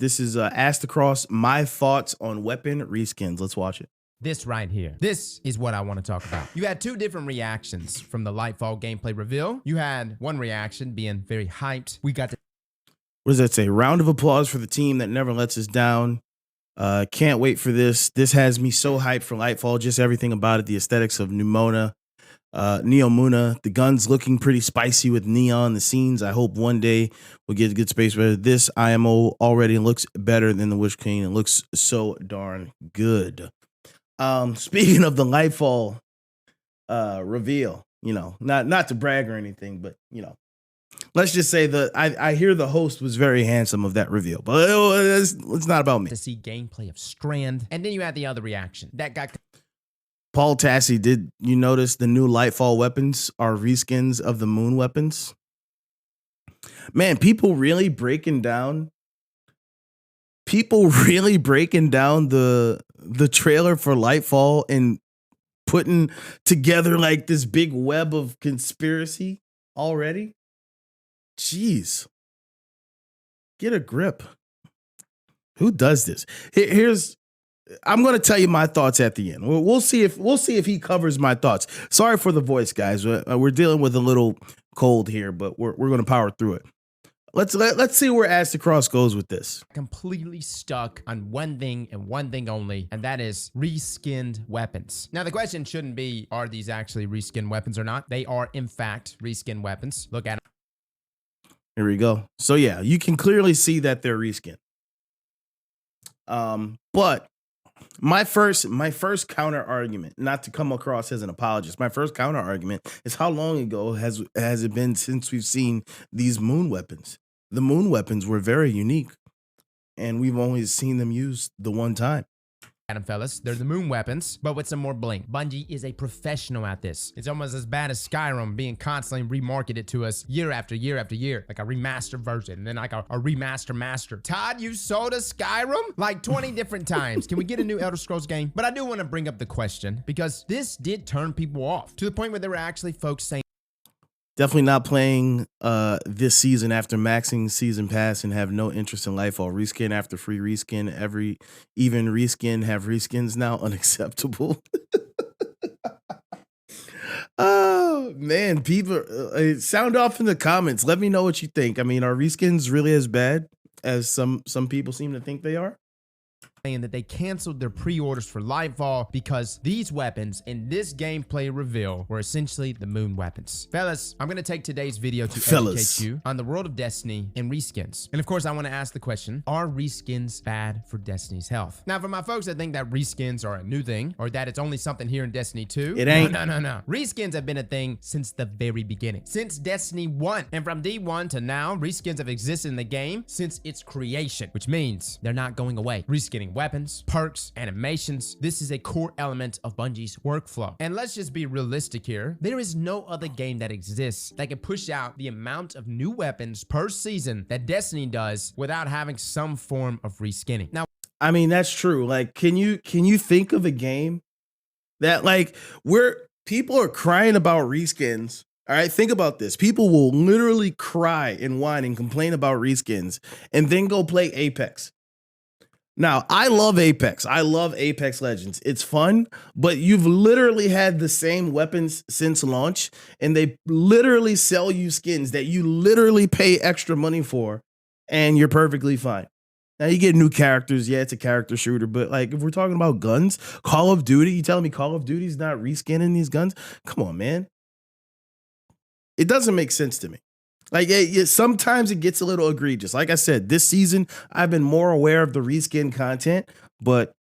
This is asked across my thoughts on weapon reskins. Let's watch it. This right here. This is what I want to talk about. You had two different reactions from the Lightfall gameplay reveal. You had one reaction being very hyped. We got to... What does that say? Round of applause for the team that never lets us down. Can't wait for this. This has me so hyped for Lightfall. Just everything about it. The aesthetics of Neomuna, the guns looking pretty spicy with neon. The scenes. I hope one day we'll get a good space. But this IMO already looks better than the Witch Queen. It looks so darn good. Speaking of the Lightfall reveal, you know, not to brag or anything, but you know, let's just say that I hear the host was very handsome of that reveal, but it's not about me. To see gameplay of Strand, and then you had the other reaction that got... Paul Tassi, did you notice the new Lightfall weapons are reskins of the moon weapons? Man, people really breaking down the trailer for Lightfall and putting together like this big web of conspiracy already. Jeez. Get a grip. Who does this? I'm going to tell you my thoughts at the end. We'll see if he covers my thoughts. Sorry for the voice, guys. We're dealing with a little cold here, but we're going to power through it. Let's see where Ask the Cross goes with this. Completely stuck on one thing and one thing only, and that is reskinned weapons. Now, the question shouldn't be, are these actually reskinned weapons or not? They are, in fact, reskinned weapons. Look at it. Here we go. So, yeah, you can clearly see that they're reskinned. But my first counter argument, not to come across as an apologist, my first counter argument is how long ago has it been since we've seen these moon weapons? The moon weapons were very unique, and we've only seen them used the one time. Adam, fellas, they're the moon weapons, but with some more bling. Bungie is a professional at this. It's almost as bad as Skyrim being constantly remarketed to us year after year after year, like a remastered version, and then like a remaster master. Todd, you sold us Skyrim like 20 different times. Can we get a new Elder Scrolls game? But I do want to bring up the question, because this did turn people off to the point where there were actually folks saying, definitely not playing this season after maxing season pass and have no interest in Lightfall. Reskin after free reskin. Even reskin have reskins now. Unacceptable. Oh man, people sound off in the comments. Let me know what you think. I mean, are reskins really as bad as some people seem to think they are? saying that they canceled their pre-orders for Lightfall because these weapons in this gameplay reveal were essentially the moon weapons. Fellas, I'm going to take today's video to educate you on the world of Destiny and reskins. And of course, I want to ask the question, are reskins bad for Destiny's health? Now, for my folks that think that reskins are a new thing or that it's only something here in Destiny 2, it ain't. No. Reskins have been a thing since the very beginning, since Destiny 1. And from D1 to now, reskins have existed in the game since its creation, which means they're not going away. Reskinning weapons, perks, animations. This is a core element of Bungie's workflow. And let's just be realistic here. There is no other game that exists that can push out the amount of new weapons per season that Destiny does without having some form of reskinning. Now, I mean, that's true. Like, can you think of a game that like where people are crying about reskins? All right, think about this. People will literally cry and whine and complain about reskins and then go play Apex. Now, I love Apex. I love Apex Legends. It's fun, but you've literally had the same weapons since launch, and they literally sell you skins that you literally pay extra money for, and you're perfectly fine. Now, you get new characters. Yeah, it's a character shooter, but like if we're talking about guns, Call of Duty, you telling me Call of Duty's not reskinning these guns? Come on, man. It doesn't make sense to me. Like, sometimes it gets a little egregious. Like I said, this season, I've been more aware of the reskin content, but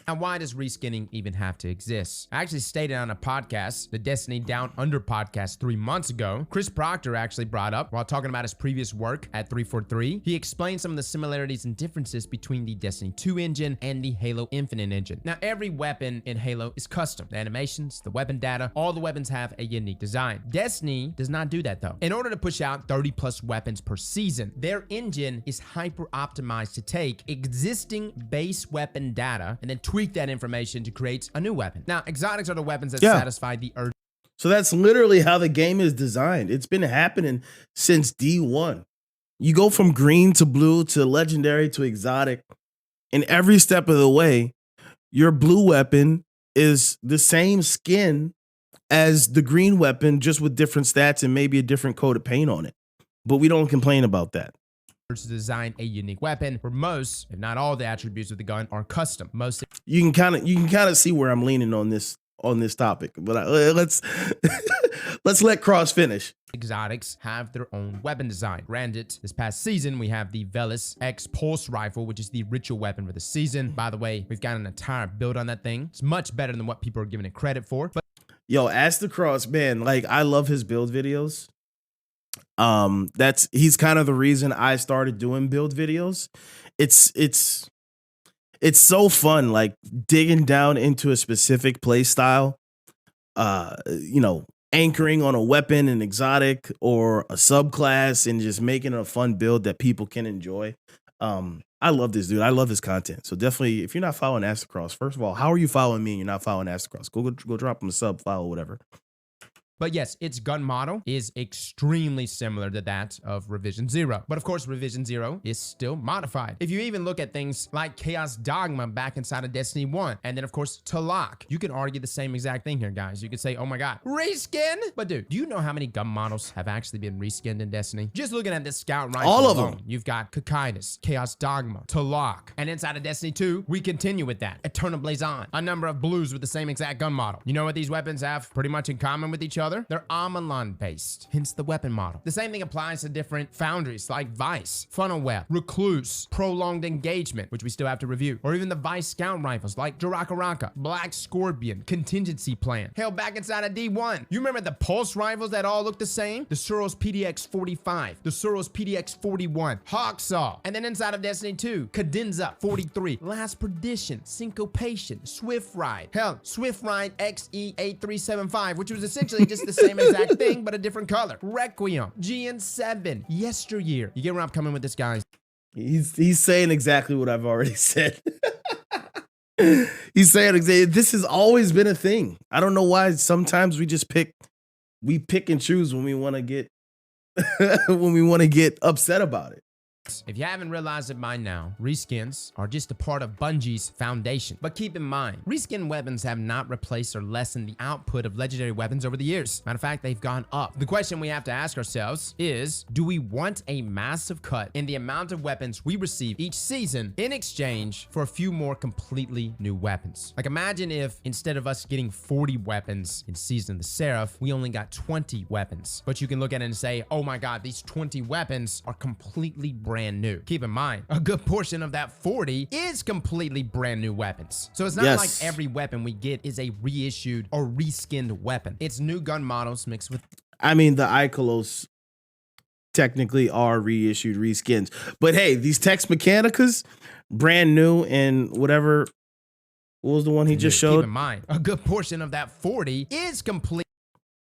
and why does reskinning even have to exist? I actually stated on a podcast, the Destiny Down Under podcast 3 months ago, Chris Proctor actually brought up, while talking about his previous work at 343, he explained some of the similarities and differences between the Destiny 2 engine and the Halo Infinite engine. Now, every weapon in Halo is custom. The animations, the weapon data, all the weapons have a unique design. Destiny does not do that though. In order to push out 30 plus weapons per season, their engine is hyper optimized to take existing base weapon data and then tweak that information to create a new weapon. Now, exotics are the weapons that satisfy the urge. So that's literally how the game is designed. It's been happening since D1. You go from green to blue to legendary to exotic. And every step of the way, your blue weapon is the same skin as the green weapon, just with different stats and maybe a different coat of paint on it. But we don't complain about that. To design a unique weapon where most, if not all, the attributes of the gun are custom. Most you can kind of see where I'm leaning on this topic, but let's let's let Cross finish. Exotics have their own weapon design. Granted, this past season, we have the Velis X Pulse Rifle, which is the ritual weapon for the season. By the way, we've got an entire build on that thing. It's much better than what people are giving it credit for. But yo, Ask the Cross, man, like I love his build videos. He's kind of the reason I started doing build videos. It's so fun, like digging down into a specific play style, anchoring on a weapon, an exotic or a subclass, and just making a fun build that people can enjoy. I love this dude. I love his content. So definitely, if you're not following Astacross, first of all, how are you following me and you're not following Astacross? Go drop him a sub, follow, whatever. But yes, its gun model is extremely similar to that of Revision 0. But of course, Revision 0 is still modified. If you even look at things like Chaos Dogma back inside of Destiny 1, and then of course, Talak, you can argue the same exact thing here, guys. You could say, oh my God, reskin? But dude, do you know how many gun models have actually been reskinned in Destiny? Just looking at this scout rifle all of alone, them. You've got Cocytus, Chaos Dogma, Talak, and inside of Destiny 2, we continue with that. Eternal Blazon, a number of blues with the same exact gun model. You know what these weapons have pretty much in common with each other? They're Amalon based, hence the weapon model. The same thing applies to different foundries like Vice, Funnel Web, Recluse, Prolonged Engagement, which we still have to review, or even the Vice scout rifles like Jarakaraka, Black Scorpion, Contingency Plan. Hell, back inside of D1, you remember the Pulse rifles that all look the same? The Suros PDX 45, the Suros PDX 41, Hawksaw, and then inside of Destiny 2, Cadenza 43, Last Perdition, Syncopation, Swift Ride, hell, Swift Ride XE8375, which was essentially just the same exact thing, but a different color. Requiem, GN7, Yesteryear. You get where I'm coming with this, guys? He's saying exactly what I've already said. He's saying this has always been a thing. I don't know why sometimes we pick and choose when we want to get upset about it. If you haven't realized it by now, reskins are just a part of Bungie's foundation. But keep in mind, reskin weapons have not replaced or lessened the output of legendary weapons over the years. Matter of fact, they've gone up. The question we have to ask ourselves is, do we want a massive cut in the amount of weapons we receive each season in exchange for a few more completely new weapons? Like imagine if instead of us getting 40 weapons in Season of the Seraph, we only got 20 weapons. But you can look at it and say, oh my God, these 20 weapons are completely brand new. Keep in mind, a good portion of that 40 is completely brand new weapons. So it's not like every weapon we get is a reissued or reskinned weapon. It's new gun models mixed with... I mean, the Icolos technically are reissued reskins. But hey, these Tex Mechanicas, brand new and whatever... What was the one he just showed? Keep in mind, a good portion of that 40 is complete.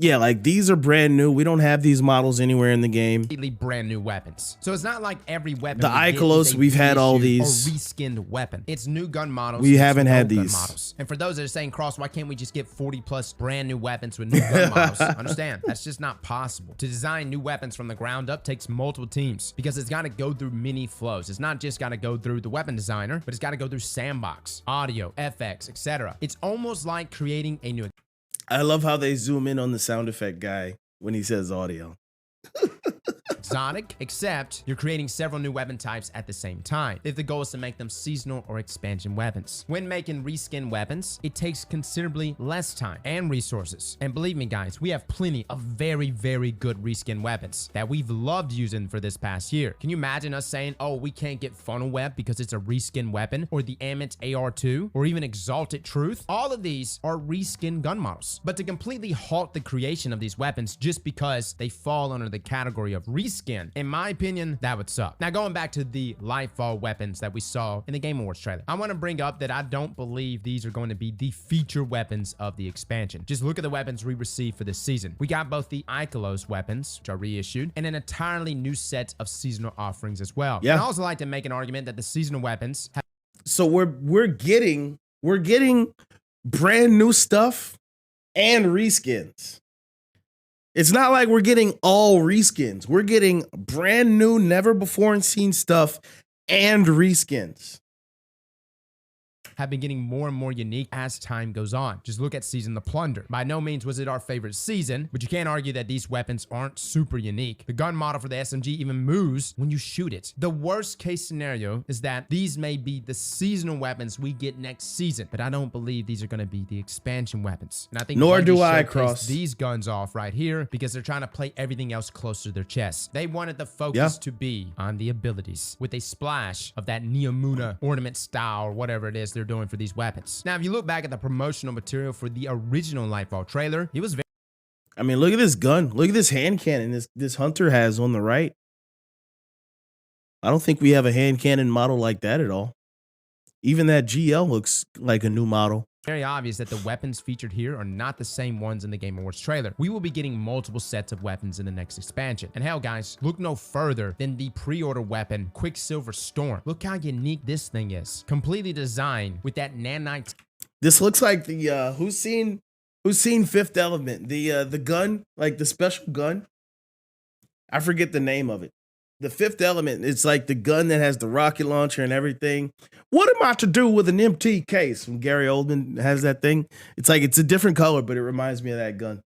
Yeah, like these are brand new. We don't have these models anywhere in the game. Completely brand new weapons. So it's not like every weapon. The Icolos, we've had all these. Or reskinned weapon. It's new gun models. We haven't had these. Models. And for those that are saying, Cross, why can't we just get 40 plus brand new weapons with new gun models? Understand, that's just not possible. To design new weapons from the ground up takes multiple teams because it's got to go through many flows. It's not just got to go through the weapon designer, but it's got to go through sandbox, audio, FX, etc. It's almost like creating a new... I love how they zoom in on the sound effect guy when he says audio. Exotic, except you're creating several new weapon types at the same time, if the goal is to make them seasonal or expansion weapons. When making reskin weapons, it takes considerably less time and resources. And believe me, guys, we have plenty of very, very good reskin weapons that we've loved using for this past year. Can you imagine us saying, oh, we can't get Funnel Web because it's a reskin weapon, or the Amit AR2, or even Exalted Truth? All of these are reskin gun models. But to completely halt the creation of these weapons just because they fall under the category of reskin, in my opinion, that would suck. Now, going back to the Lightfall weapons that we saw in the Game Awards trailer, I want to bring up that I don't believe these are going to be the feature weapons of the expansion. Just look at the weapons we received for this season. We got both the Icolos weapons, which are reissued, and an entirely new set of seasonal offerings as well. Yeah. And I also like to make an argument that the seasonal weapons have... So we're getting brand new stuff and reskins. It's not like we're getting all reskins. We're getting brand new, never before seen stuff and reskins. Have been getting more and more unique as time goes on. Just look at Season the Plunder. By no means was it our favorite season, but you can't argue that these weapons aren't super unique. The gun model for the SMG even moves when you shoot it. The worst case scenario is that these may be the seasonal weapons we get next season, but I don't believe these are going to be the expansion weapons. And I think nor Bungie do I showcased cross these guns off right here because they're trying to play everything else closer to their chest. They wanted the focus to be on the abilities with a splash of that Neomuna ornament style or whatever it is they're doing for these weapons. Now, if you look back at the promotional material for the original Lightfall trailer, it was very... I mean, look at this gun. Look at this hand cannon this hunter has on the right. I don't think we have a hand cannon model like that at all. Even that GL looks like a new model. Very obvious that the weapons featured here are not the same ones in the Game Awards trailer. We will be getting multiple sets of weapons in the next expansion. And hell, guys, look no further than the pre-order weapon, Quicksilver Storm. Look how unique this thing is. Completely designed with that nanite. This looks like the who's seen Fifth Element? The gun, like the special gun. I forget the name of it. The Fifth Element, it's like the gun that has the rocket launcher and everything. What am I to do with an empty case? When Gary Oldman has that thing, it's like it's a different color, but it reminds me of that gun.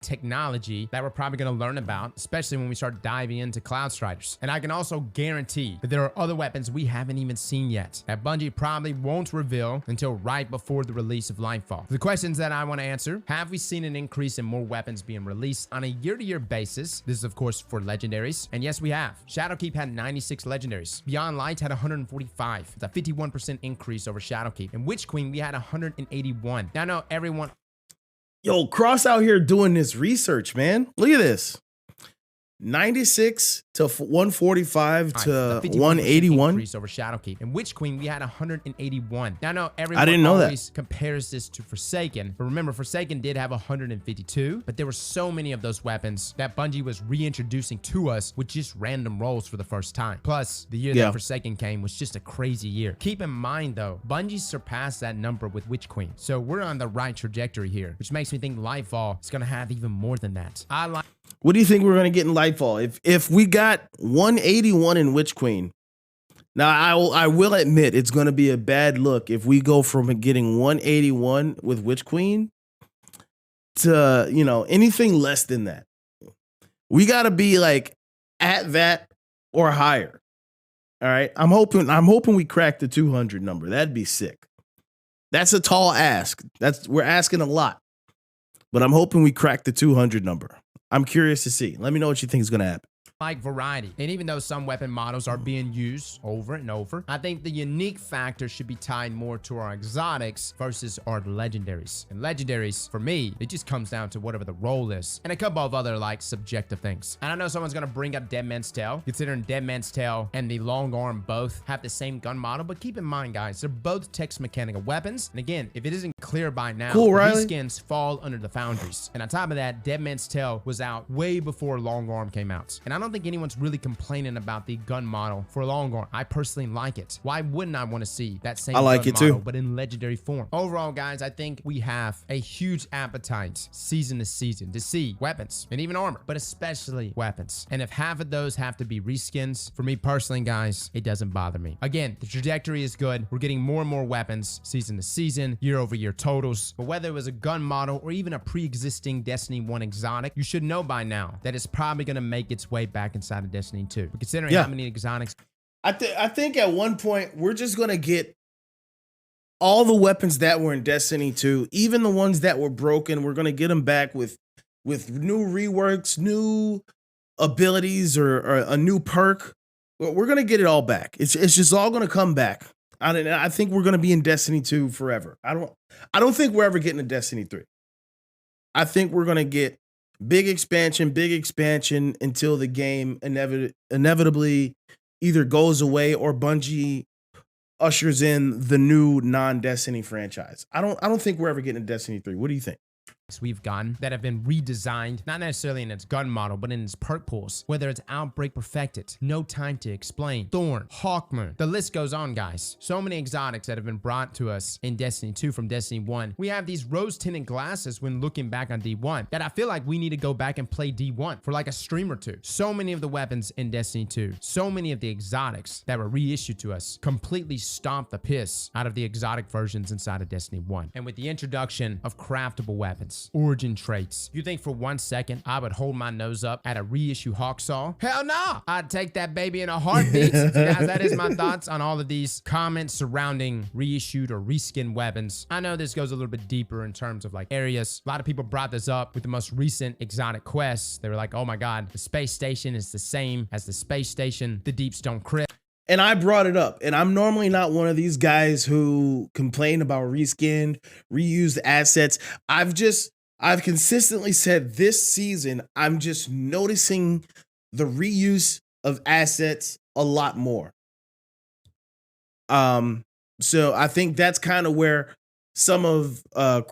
Technology that we're probably going to learn about, especially when we start diving into Cloud Striders. And I can also guarantee that there are other weapons we haven't even seen yet that Bungie probably won't reveal until right before the release of Lightfall. The questions that I want to answer: have we seen an increase in more weapons being released on a year-to-year basis? This is, of course, for legendaries. And yes, we have. Shadowkeep had 96 legendaries. Beyond Light had 145. It's a 51% increase over Shadowkeep. And Witch Queen, we had 181. Now, I know everyone... Yo, Cross out here doing this research, man. Look at this. 96 to 145 to 181. Increase over Shadowkeep. And Witch Queen, we had 181. Now, I know everyone I didn't know always compares this to Forsaken, but remember, Forsaken did have 152, but there were so many of those weapons that Bungie was reintroducing to us with just random rolls for the first time. Plus, the year that Forsaken came was just a crazy year. Keep in mind, though, Bungie surpassed that number with Witch Queen, so we're on the right trajectory here, which makes me think Lightfall is going to have even more than that. What do you think we're going to get in Lightfall? If we got 181 in Witch Queen, now I will admit it's going to be a bad look if we go from getting 181 with Witch Queen to, you know, anything less than that. We got to be like at that or higher. All right. I'm hoping we crack the 200 number. That'd be sick. That's a tall ask. We're asking a lot, but I'm hoping we crack the 200 number. I'm curious to see. Let me know what you think is going to happen. Like variety. And even though some weapon models are being used over and over, I think the unique factor should be tied more to our exotics versus our legendaries. And legendaries, for me, it just comes down to whatever the role is, and a couple of other like subjective things. And I know someone's gonna bring up Dead Man's Tale, considering Dead Man's Tale and the Long Arm both have the same gun model, but keep in mind, guys, they're both text mechanical weapons. And again, if it isn't clear by now, these skins fall under the foundries. And on top of that, Dead Man's Tale was out way before Long Arm came out. And I don't think anyone's really complaining about the gun model for Long Arm. I personally like it. Why wouldn't I want to see that same gun model, but in legendary form? Overall, guys, I think we have a huge appetite season to season to see weapons and even armor, but especially weapons. And if half of those have to be reskins, for me personally, guys, it doesn't bother me. Again, the trajectory is good. We're getting more and more weapons season to season, year over year totals. But whether it was a gun model or even a pre-existing Destiny 1 exotic, you should know by now that it's probably going to make its way back inside of Destiny 2. But considering how many exotics, I think at one point we're just gonna get all the weapons that were in Destiny 2, even the ones that were broken. We're gonna get them back with new reworks, new abilities, or a new perk. We're gonna get it all back. It's just all gonna come back. I think we're gonna be in Destiny 2 forever. I don't think we're ever getting to Destiny 3. I think we're gonna get big expansion until the game inevitably either goes away or Bungie ushers in the new non-Destiny franchise. I don't think we're ever getting to Destiny 3. What do you think? we've gotten that have been redesigned, not necessarily in its gun model, but in its perk pools, whether it's Outbreak Perfected, No Time to Explain, Thorn, Hawkmoon, the list goes on, guys. So many exotics that have been brought to us in Destiny 2 from Destiny 1. We have these rose-tinted glasses when looking back on D1 that I feel like we need to go back and play D1 for like a stream or two. So many of the weapons in Destiny 2, so many of the exotics that were reissued to us completely stomped the piss out of the exotic versions inside of Destiny 1. And with the introduction of craftable weapons, origin traits, you think for 1 second I would hold my nose up at a reissue Hawksaw? Hell no! I'd take that baby in a heartbeat. So guys, that is my thoughts on all of these comments surrounding reissued or reskinned weapons. I know this goes a little bit deeper in terms of like areas. A lot of people brought this up with the most recent exotic quests. They were like, oh my god, the space station is the same as the space station, the Deepstone Crypt. And I brought it up, and I'm normally not one of these guys who complain about reskinned, reused assets. I've consistently said this season, I'm just noticing the reuse of assets a lot more. So I think that's kind of where some of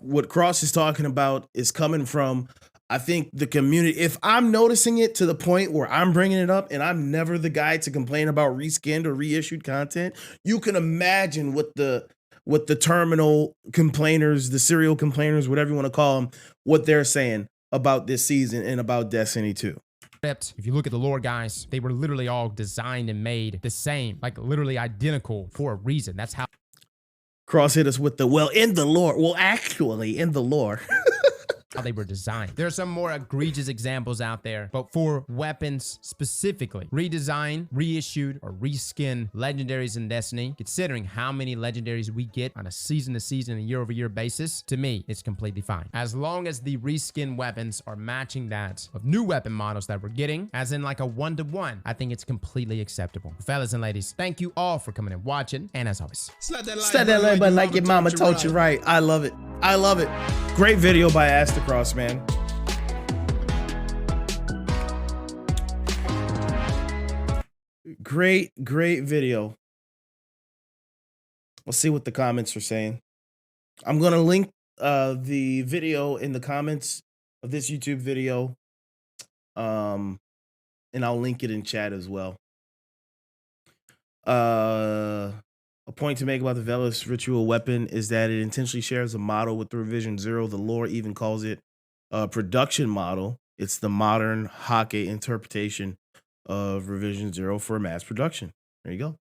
what Cross is talking about is coming from. I think the community, if I'm noticing it to the point where I'm bringing it up and I'm never the guy to complain about reskinned or reissued content, you can imagine what the terminal complainers, the serial complainers, whatever you want to call them, what they're saying about this season and about Destiny 2. If you look at the lore, guys, they were literally all designed and made the same, like literally identical for a reason. That's how Cross hit us with the, well, in the lore. Well, actually, in the lore. how they were designed. There are some more egregious examples out there, but for weapons specifically, redesign, reissued, or reskinned legendaries in Destiny, considering how many legendaries we get on a season-to-season and year-over-year basis, to me, it's completely fine. As long as the reskinned weapons are matching that of new weapon models that we're getting, as in like a 1-to-1, I think it's completely acceptable. Fellas and ladies, thank you all for coming and watching, and as always, slap that like button like your mama told you right. I love it. I love it. Great video by Astacross, man. Great video. Let's see what the comments are saying. I'm going to link the video in the comments of this YouTube video. And I'll link it in chat as well. A point to make about the Velis ritual weapon is that it intentionally shares a model with the Revision 0. The lore even calls it a production model. It's the modern Hake interpretation of Revision 0 for mass production. There you go.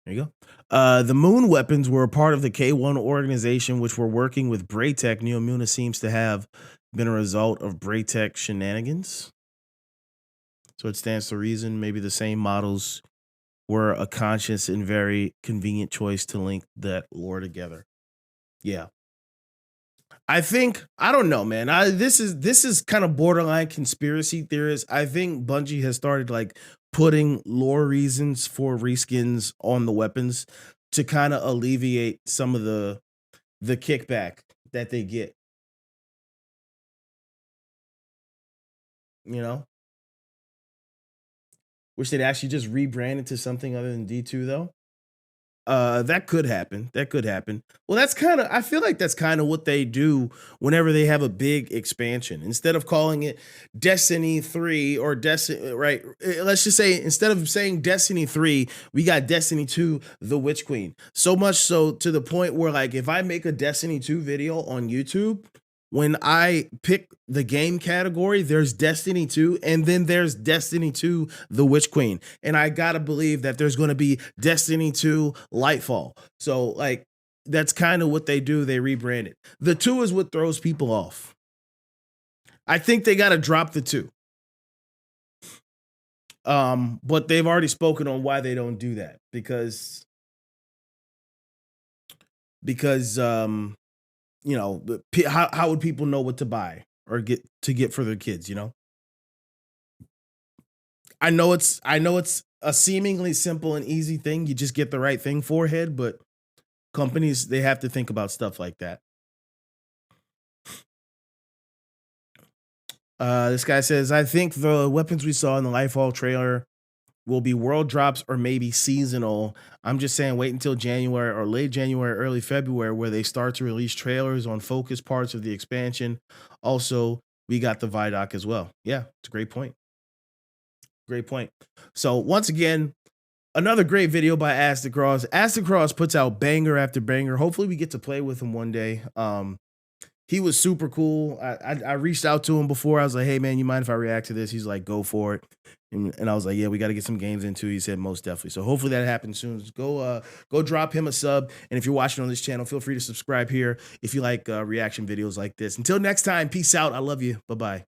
There you go. The moon weapons were a part of the K1 organization, which were working with Braytech. Neomuna seems to have been a result of Braytech shenanigans. So it stands to reason maybe the same models were a conscious and very convenient choice to link that lore together. Yeah. I think, I don't know, man. This is kind of borderline conspiracy theorist. I think Bungie has started like putting lore reasons for reskins on the weapons to kind of alleviate some of the kickback that they get. You know? Wish they'd actually just rebrand it to something other than D2 though. That could happen. That could happen. Well, that's kind of, I feel like that's kind of what they do whenever they have a big expansion. Instead of calling it Destiny 3 or Destiny, right? Let's just say, instead of saying Destiny 3, we got Destiny 2, The Witch Queen. So much so to the point where like, if I make a Destiny 2 video on YouTube, when I pick the game category, there's Destiny 2, and then there's Destiny 2, The Witch Queen. And I gotta believe that there's gonna be Destiny 2, Lightfall. So like, that's kind of what they do. They rebrand it. The 2 is what throws people off. I think they gotta drop the 2. But they've already spoken on why they don't do that. Because you know, how would people know what to buy or get for their kids, you know? I know it's a seemingly simple and easy thing. You just get the right thing for head, but companies, they have to think about stuff like that. This guy says, I think the weapons we saw in the Lightfall trailer will be world drops or maybe seasonal. I'm just saying wait until January or late January, early February where they start to release trailers on focus parts of the expansion. Also, we got the Vidoc as well. Yeah, it's a great point. Great point. So once again, another great video by Astacross. Astacross puts out banger after banger. Hopefully we get to play with him one day. He was super cool. I reached out to him before. I was like, hey man, you mind if I react to this? He's like, go for it. And I was like, yeah, we got to get some games into. He said most definitely. So hopefully that happens soon. Just go drop him a sub. And if you're watching on this channel, feel free to subscribe here if you like reaction videos like this. Until next time, peace out. I love you. Bye-bye.